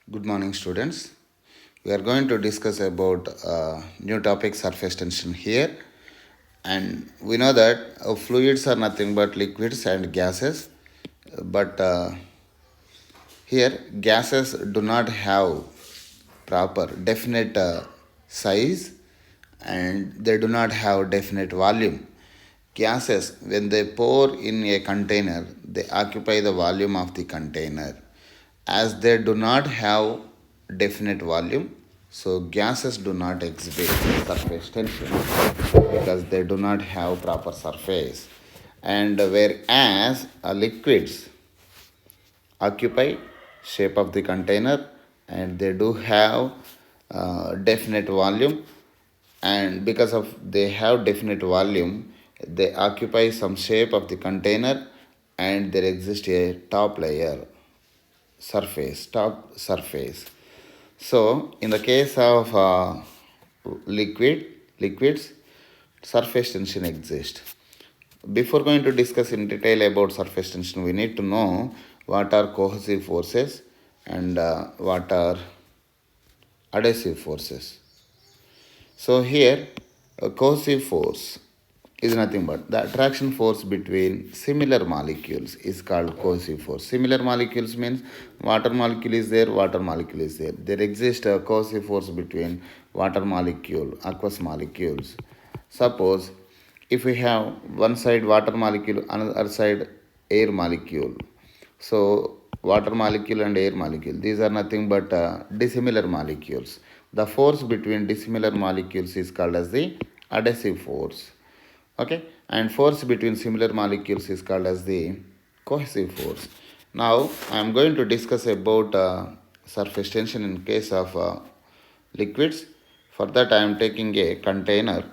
Good morning, students. We are going to discuss about new topic surface tension here, and we know that fluids are nothing but liquids and gases, but here gases do not have proper definite size and they do not have definite volume. Gases, when they pour in a container, they occupy the volume of the container. As they do not have definite volume, so gases do not exhibit surface tension because they do not have proper surface. And whereas liquids occupy shape of the container and they do have definite volume, and because of they have definite volume they occupy some shape of the container and there exists a top layer top surface. So in the case of liquids, surface tension exists. Before going to discuss in detail about surface tension, we need to know what are cohesive forces and what are adhesive forces. So here, a cohesive force is nothing but the attraction force between similar molecules is called cohesive force. Similar molecules means water molecule is there, water molecule is there. There exists a cohesive force between water molecule, aqueous molecules. Suppose if we have one side water molecule, another side air molecule. So water molecule and air molecule, these are nothing but dissimilar molecules. The force between dissimilar molecules is called as the adhesive force. Okay, and force between similar molecules is called as the cohesive force. Now I am going to discuss about surface tension in case of liquids. For that I am taking a container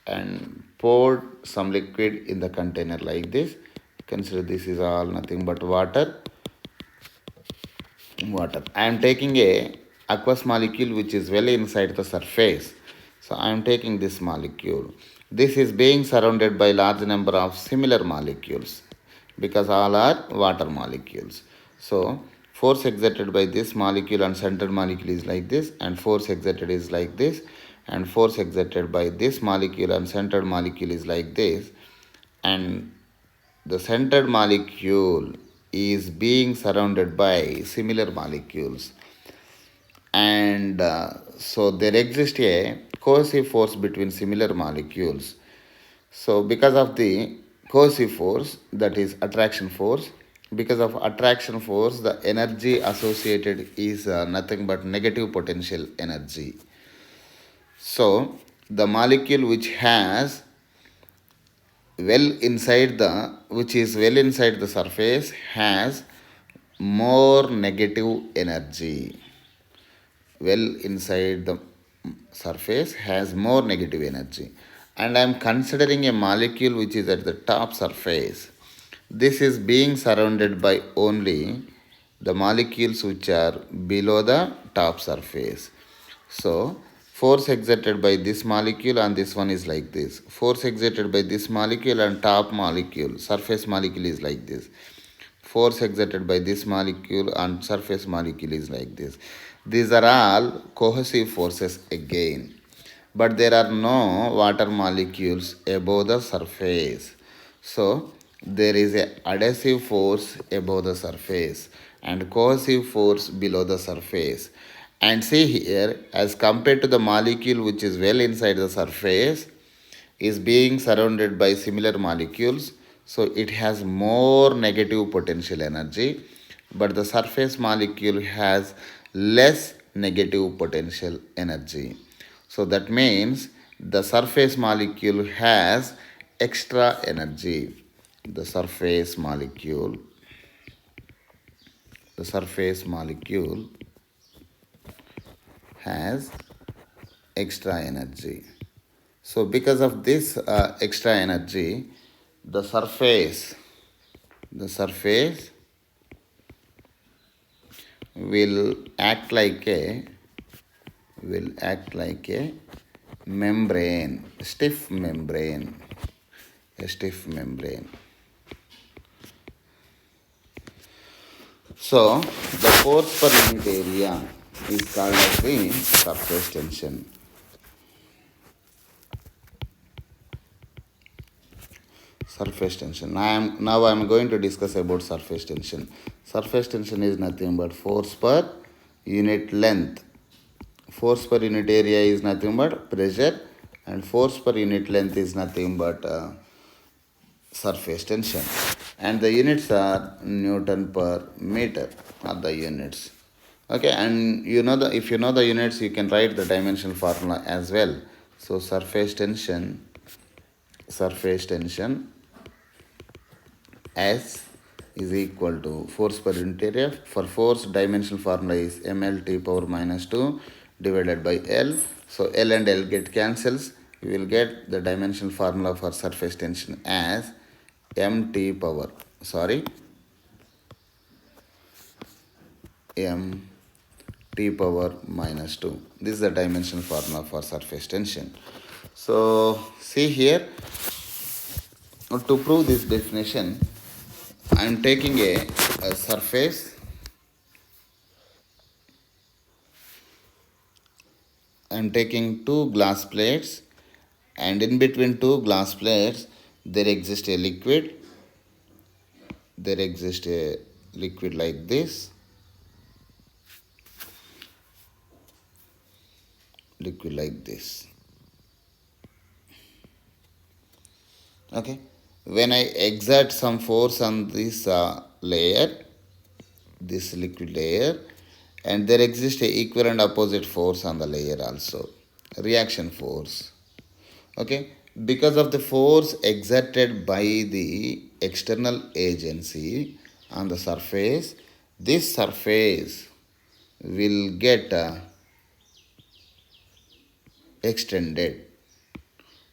and poured some liquid in the container like this. Consider this is all nothing but water. I am taking a aqueous molecule which is well inside the surface. So I am taking this molecule. This is being surrounded by large number of similar molecules because all are water molecules. So force exerted by this molecule and centered molecule is like this, and force exerted is like this, and force exerted by this molecule and centered molecule is like this, and the centered molecule is being surrounded by similar molecules, and so there exists a cohesive force between similar molecules. So because of the cohesive force, that is attraction force, because of attraction force the energy associated is nothing but negative potential energy. So the molecule which is well inside the surface has more negative energy. Well inside the surface has more negative energy, and I am considering a molecule which is at the top surface. This is being surrounded by only the molecules which are below the top surface. So force exerted by this molecule and this one is like this. Force exerted by this molecule and top molecule, surface molecule is like this. Force exerted by this molecule and surface molecule is like this. These are all cohesive forces again. But there are no water molecules above the surface. So there is a adhesive force above the surface and cohesive force below the surface. And see here, as compared to the molecule which is well inside the surface, is being surrounded by similar molecules, so it has more negative potential energy, but the surface molecule has less negative potential energy. So that means the surface molecule has extra energy. The surface molecule has extra energy. So because of this extra energy, the surface will act like a membrane, a stiff membrane. So the force per unit area is called as the surface tension. Surface tension. Now I am going to discuss about surface tension. Surface tension is nothing but force per unit length. Force per unit area is nothing but pressure, and force per unit length is nothing but surface tension. And the units are Newton per meter are the units. Okay, and if you know the units, you can write the dimensional formula as well. So surface tension S is equal to force per unit area. For force, dimensional formula is mLT power minus 2 divided by L. So L and L get cancels. You will get the dimensional formula for surface tension as mt power minus 2. This is the dimensional formula for surface tension. So see here, to prove this definition, I am taking a surface. I am taking two glass plates, and in between two glass plates there exists a liquid. There exists a liquid like this. Liquid like this. Okay. When I exert some force on this layer, this liquid layer, and there exists a equal and opposite force on the layer also, reaction force. Okay, because of the force exerted by the external agency on the surface, this surface will get extended.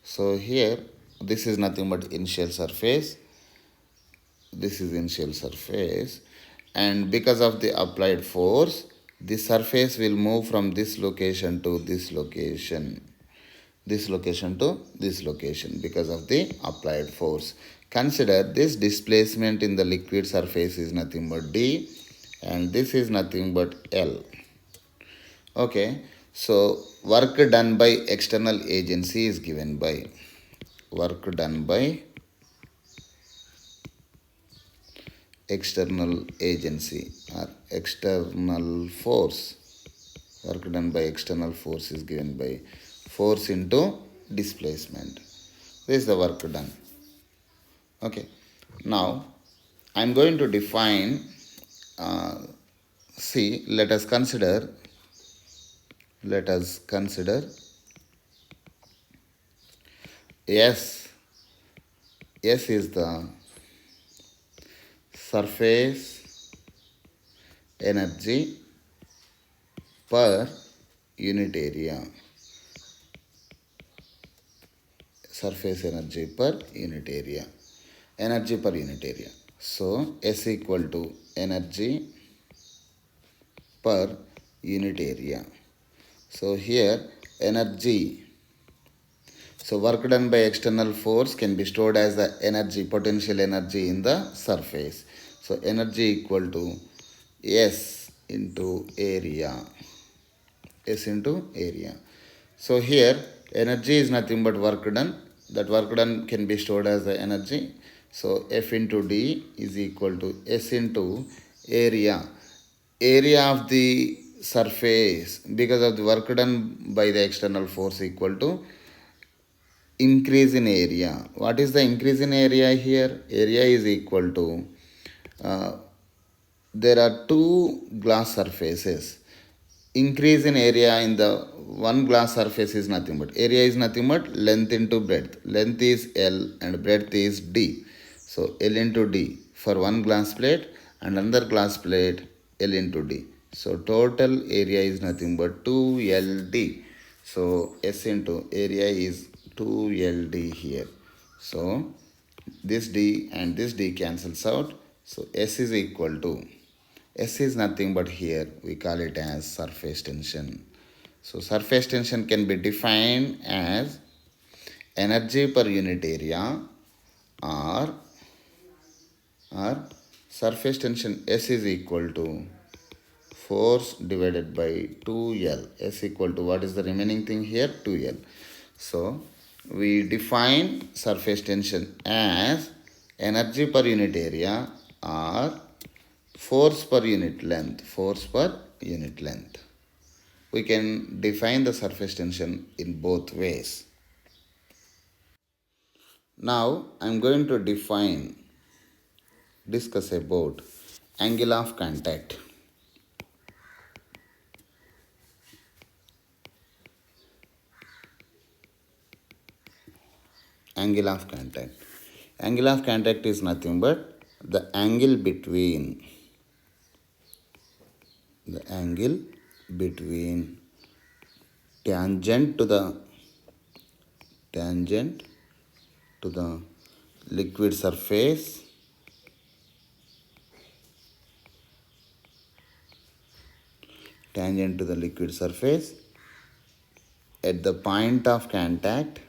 So here, this is nothing but initial surface. This is initial surface, and because of the applied force, the surface will move from this location to this location, this location to this location because of the applied force. Consider this displacement in the liquid surface is nothing but d, and this is nothing but L. Okay, so work done by external agency is given by work done by external agency or external force. Work done by external force is given by force into displacement. This is the work done. Okay. Now I am going to define. See, let us consider. S. S is the surface energy per unit area. Surface energy per unit area. Energy per unit area. So S equal to energy per unit area. So here energy. So work done by external force can be stored as the energy, potential energy in the surface. So energy equal to S into area. S into area. So here energy is nothing but work done. That work done can be stored as the energy. So F into D is equal to S into area. Area of the surface because of the work done by the external force equal to increase in area. What is the increase in area here? Area is equal to, there are two glass surfaces. Increase in area in the one glass surface is nothing but, area is nothing but length into breadth. Length is L and breadth is D. So L into D for one glass plate, and another glass plate L into D. So total area is nothing but 2LD. So S into area is 2LD here. So this D and this D cancels out. So S is equal to, S is nothing but here we call it as surface tension. So surface tension can be defined as energy per unit area, or surface tension S is equal to force divided by 2L. S equal to, what is the remaining thing here? 2L. So we define surface tension as energy per unit area or force per unit length. Force per unit length. We can define the surface tension in both ways. Now I am going to discuss about angle of contact. Angle of contact. Angle of contact is nothing but the angle between tangent to the liquid surface at the point of contact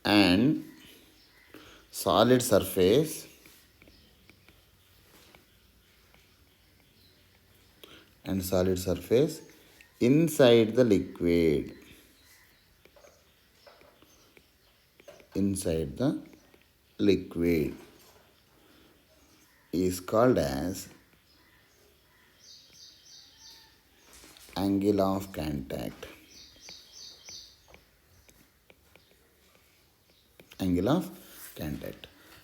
and solid surface inside the liquid is called as angle of contact.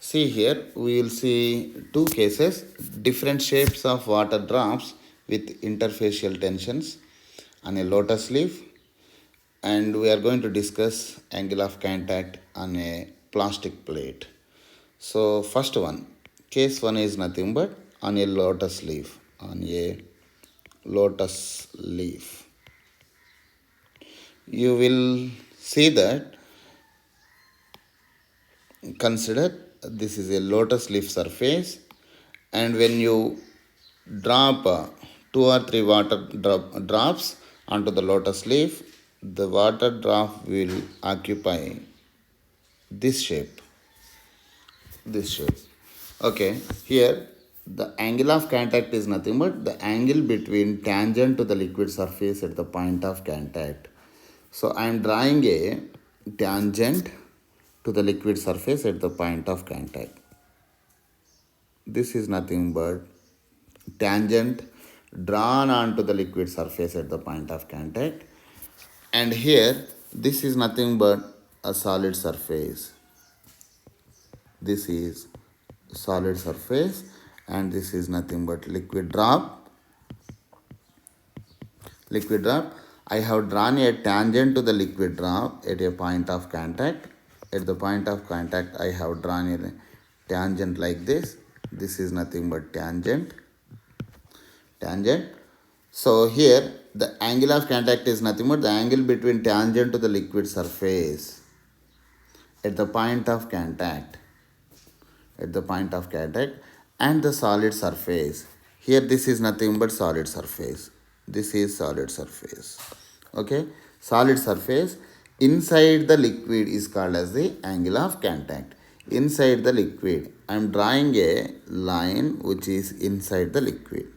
See here, we will see two cases, different shapes of water drops with interfacial tensions on a lotus leaf, and we are going to discuss angle of contact on a plastic plate. So first one, case one is nothing but on a lotus leaf. You will see that, consider this is a lotus leaf surface, and when you drop 2 or 3 water drops onto the lotus leaf, the water drop will occupy this shape. Okay, here the angle of contact is nothing but the angle between tangent to the liquid surface at the point of contact. So I am drawing a tangent to the liquid surface at the point of contact. This is nothing but tangent drawn onto the liquid surface at the point of contact, and here this is nothing but a solid surface. This is solid surface, and this is nothing but liquid drop. I have drawn a tangent to the liquid drop at a point of contact. At the point of contact, I have drawn a tangent like this. This is nothing but tangent. So here the angle of contact is nothing but the angle between tangent to the liquid surface at the point of contact and the solid surface. Here this is nothing but solid surface. This is solid surface. Okay, solid surface inside the liquid is called as the angle of contact. Inside the liquid, I am drawing a line which is inside the liquid.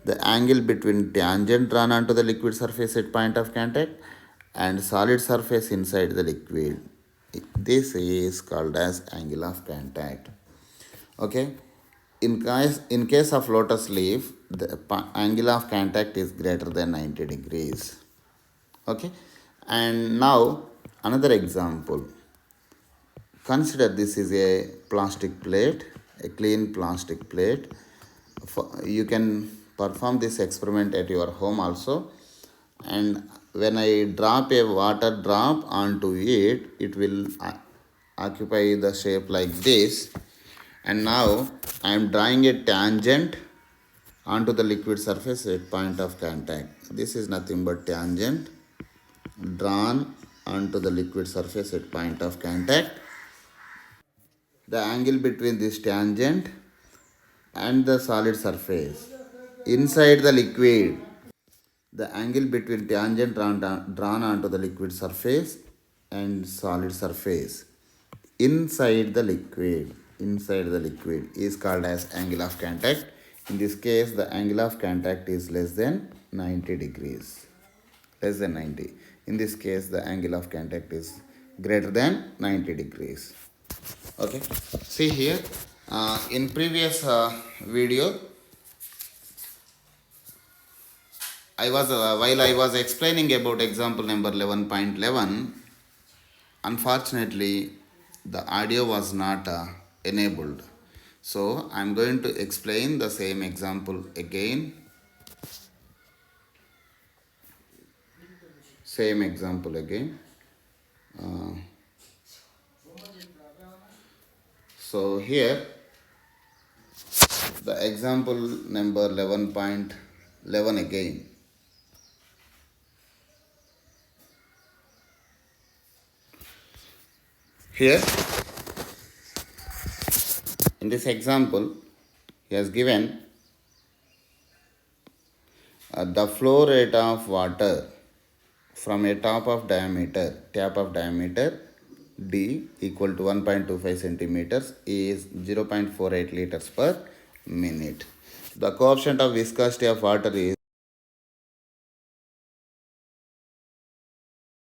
The angle between tangent drawn onto the liquid surface at point of contact and solid surface inside the liquid, this is called as angle of contact. Okay, in case of lotus leaf, the angle of contact is greater than 90 degrees. Okay, and now another example. Consider this is a plastic plate, a clean plastic plate. You can perform this experiment at your home also, and when I drop a water drop onto it, it will occupy the shape like this. And now I am drawing a tangent onto the liquid surface at point of contact. This is nothing but tangent drawn onto the liquid surface at point of contact. The angle between this tangent and the solid surface inside the liquid, the angle between tangent drawn onto the liquid surface and solid surface inside the liquid is called as angle of contact. In this case, the angle of contact is less than 90 degrees. Less than 90. In this case, the angle of contact is greater than 90 degrees. Okay. See here, in previous video, while I was explaining about example number 11.11, unfortunately, the audio was not enabled. So I'm going to explain the same example again. Same example again. So here, the example number 11.11 again. Here, in this example, he has given the flow rate of water from a tap of diameter D equal to 1.25 centimeters is 0.48 liters per minute. The coefficient of viscosity of water is